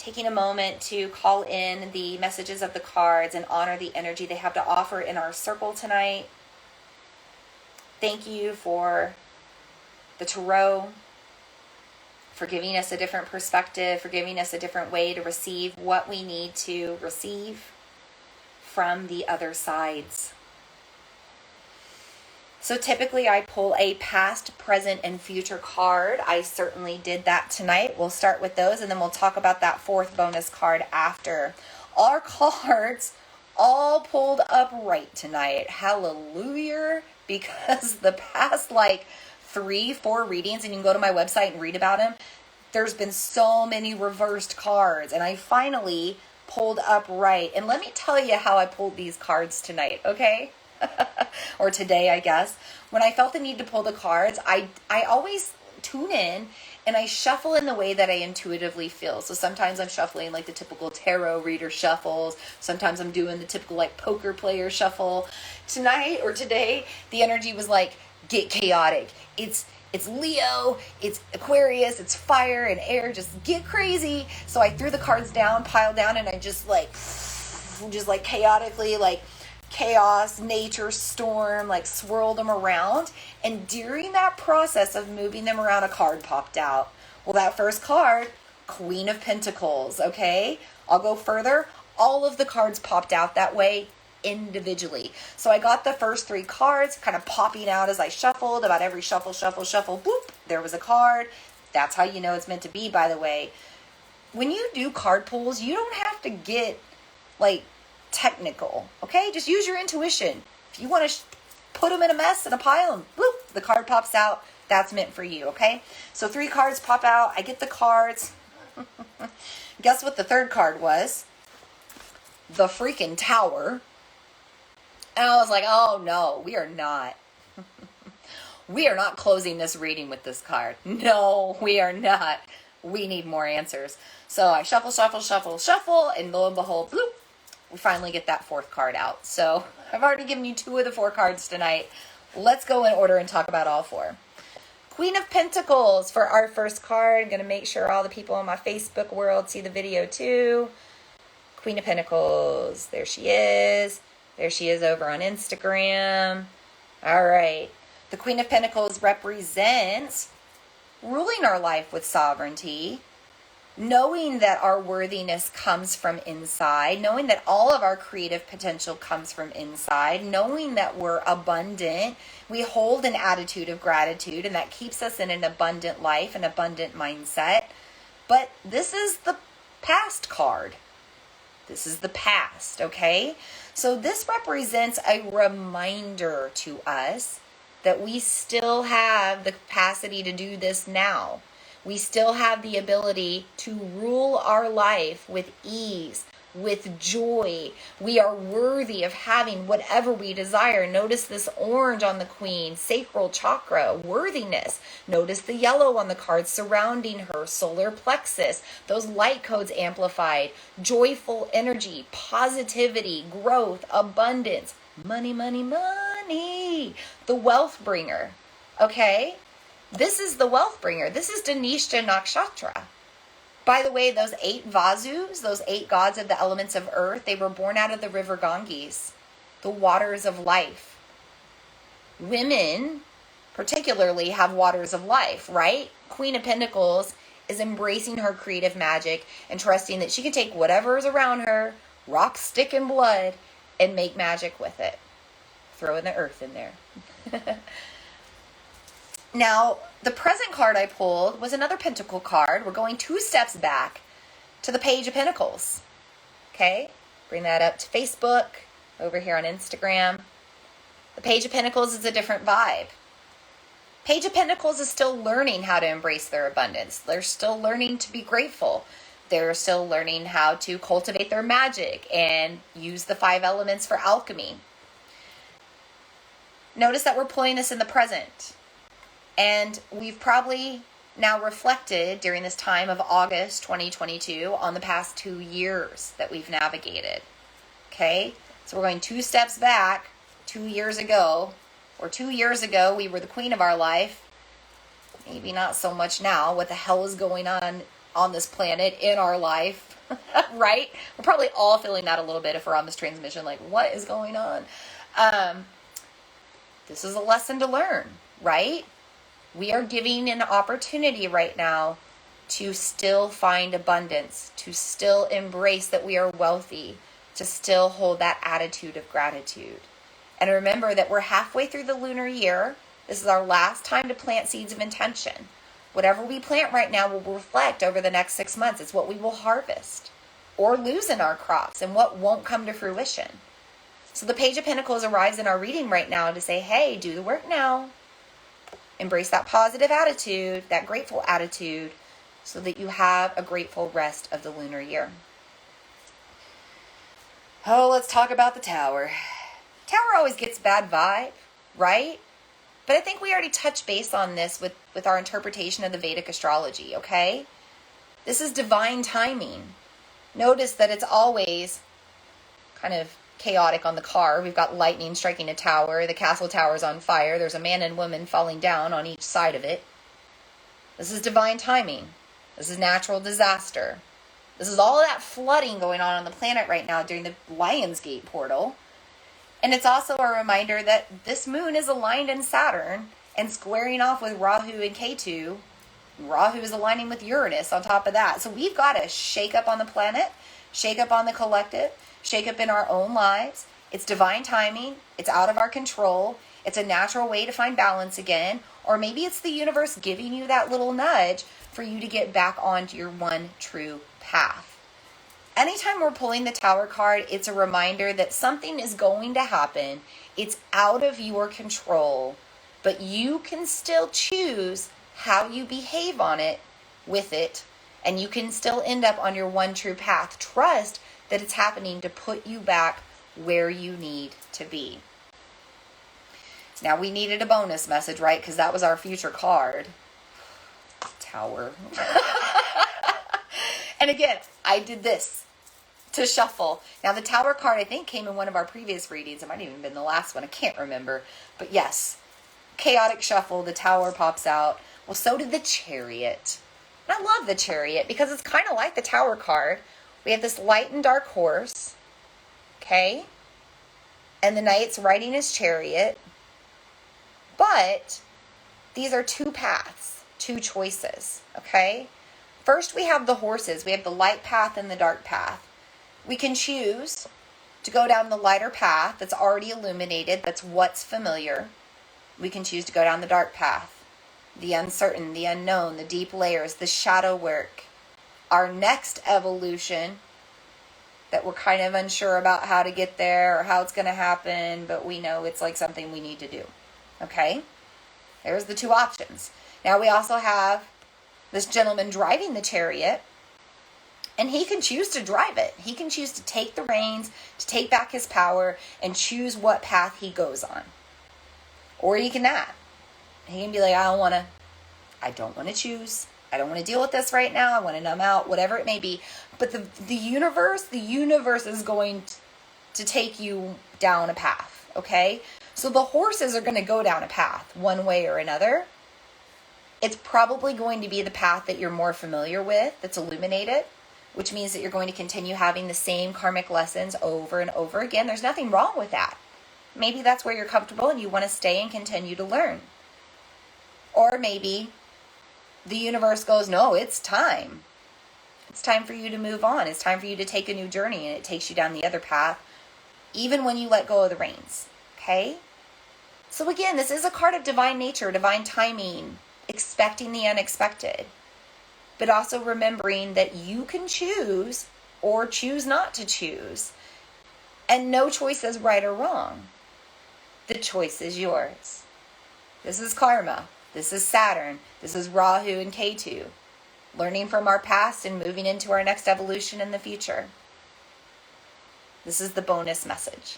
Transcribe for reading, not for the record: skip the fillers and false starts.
taking a moment to call in the messages of the cards and honor the energy they have to offer in our circle tonight. Thank you for the tarot, for giving us a different perspective, for giving us a different way to receive what we need to receive from the other sides. So typically I pull a past, present, and future card. I certainly did that tonight. We'll start with those and then we'll talk about that fourth bonus card after. Our cards all pulled upright tonight. Hallelujah. Because the past 3-4 readings, and you can go to my website and read about them, there's been so many reversed cards. And I finally pulled upright. And let me tell you how I pulled these cards tonight, okay? Or today, I guess. When I felt the need to pull the cards, I always tune in and I shuffle in the way that I intuitively feel. So sometimes I'm shuffling like the typical tarot reader shuffles. Sometimes I'm doing the typical poker player shuffle. Tonight or today, the energy was get chaotic. It's Leo, it's Aquarius, it's fire and air, just get crazy. So I threw the cards down, piled down, and I just chaotically, chaos, nature, storm, swirled them around. And during that process of moving them around, a card popped out. Well, that first card, Queen of Pentacles, okay? I'll go further. All of the cards popped out that way individually. So I got the first 3 cards kind of popping out as I shuffled. About every shuffle, boop, there was a card. That's how you know it's meant to be, by the way. When you do card pulls, you don't have to get, technical, okay? Just use your intuition. If you want to put them in a mess in a pile and bloop, the card pops out, that's meant for you, okay? So 3 cards pop out. I get the cards. Guess what the third card was? The freaking Tower. And I was like, oh no, we are not. We are not closing this reading with this card. No, we are not. We need more answers. So I shuffle, and lo and behold, bloop, we finally get that 4th card out. So I've already given you 2 of the 4 cards tonight. Let's go in order and talk about all 4. Queen of Pentacles for our first card. I'm going to make sure all the people in my Facebook world see the video too. Queen of Pentacles. There she is. There she is over on Instagram. All right. The Queen of Pentacles represents ruling our life with sovereignty, knowing that our worthiness comes from inside, knowing that all of our creative potential comes from inside, knowing that we're abundant. We hold an attitude of gratitude, and that keeps us in an abundant life, an abundant mindset. But this is the past card. This is the past, okay? So this represents a reminder to us that we still have the capacity to do this now. We still have the ability to rule our life with ease, with joy. We are worthy of having whatever we desire. Notice this orange on the Queen, sacral chakra, worthiness. Notice the yellow on the card surrounding her, solar plexus, those light codes amplified, joyful energy, positivity, growth, abundance, money, money, money, the wealth bringer, okay? This is the wealth bringer. This is Danishta Nakshatra. By the way, those 8 Vasus, those 8 gods of the elements of earth, they were born out of the river Ganges, the waters of life. Women, particularly, have waters of life, right? Queen of Pentacles is embracing her creative magic and trusting that she can take whatever is around her, rock, stick, and blood, and make magic with it. Throw in the earth in there. Now, the present card I pulled was another Pentacle card. We're going 2 steps back to the Page of Pentacles. Okay? Bring that up to Facebook, over here on Instagram. The Page of Pentacles is a different vibe. Page of Pentacles is still learning how to embrace their abundance. They're still learning to be grateful. They're still learning how to cultivate their magic and use the 5 elements for alchemy. Notice that we're pulling this in the present. And we've probably now reflected during this time of August 2022 on the past 2 years that we've navigated. Okay? So we're going 2 steps back, 2 years ago, or 2 years ago we were the queen of our life. Maybe not so much now. What the hell is going on on this planet, in our life, right? We're probably all feeling that a little bit if we're on this transmission, like, what is going on? This is a lesson to learn, right? We are giving an opportunity right now to still find abundance, to still embrace that we are wealthy, to still hold that attitude of gratitude. And remember that we're halfway through the lunar year. This is our last time to plant seeds of intention. Whatever we plant right now will reflect over the next 6 months. It's what we will harvest or lose in our crops and what won't come to fruition. So the Page of Pentacles arrives in our reading right now to say, hey, do the work now. Embrace that positive attitude, that grateful attitude, so that you have a grateful rest of the lunar year. Oh, let's talk about the Tower. Tower always gets bad vibe, right? But I think we already touched base on this with our interpretation of the Vedic astrology, okay? This is divine timing. Notice that it's always kind of chaotic on the card. We've got lightning striking a tower. The castle tower is on fire. There's a man and woman falling down on each side of it. This is divine timing. This is natural disaster. This is all of that flooding going on the planet right now during the Lionsgate portal. And it's also a reminder that this moon is aligned in Saturn and squaring off with Rahu and Ketu. Rahu is aligning with Uranus on top of that. So we've got to shake up on the planet, shake up on the collective, shake up in our own lives. It's divine timing. It's out of our control. It's a natural way to find balance again. Or maybe it's the universe giving you that little nudge for you to get back onto your one true path. Anytime we're pulling the Tower card, it's a reminder that something is going to happen. It's out of your control, but you can still choose how you behave on it, with it, and you can still end up on your one true path. Trust that it's happening to put you back where you need to be. Now, we needed a bonus message, right? Because that was our future card. Tower. And again, I did this to shuffle. Now, the Tower card, I think, came in one of our previous readings. It might have even been the last one. I can't remember. But yes, chaotic shuffle. The Tower pops out. Well, so did the Chariot. And I love the Chariot because it's kind of like the Tower card. We have this light and dark horse. Okay? And the knight's riding his chariot. But these are two paths, two choices. Okay? First, we have the horses. We have the light path and the dark path. We can choose to go down the lighter path that's already illuminated, that's what's familiar. We can choose to go down the dark path, the uncertain, the unknown, the deep layers, the shadow work. Our next evolution that we're kind of unsure about how to get there or how it's going to happen, but we know it's like something we need to do. Okay? There's the two options. Now we also have this gentleman driving the chariot, and he can choose to drive it. He can choose to take the reins, to take back his power, and choose what path he goes on. Or he can not. He can be like, I don't want to choose. I don't want to deal with this right now. I want to numb out, whatever it may be. But the universe is going to take you down a path, okay? So the horses are going to go down a path one way or another. It's probably going to be the path that you're more familiar with, that's illuminated, which means that you're going to continue having the same karmic lessons over and over again. There's nothing wrong with that. Maybe that's where you're comfortable and you want to stay and continue to learn. Or maybe the universe goes, no, it's time. It's time for you to move on. It's time for you to take a new journey, and it takes you down the other path, even when you let go of the reins. Okay? So again, this is a card of divine nature, divine timing, expecting the unexpected, but also remembering that you can choose or choose not to choose. And no choice is right or wrong. The choice is yours. This is karma. This is Saturn. This is Rahu and Ketu. Learning from our past and moving into our next evolution in the future. This is the bonus message.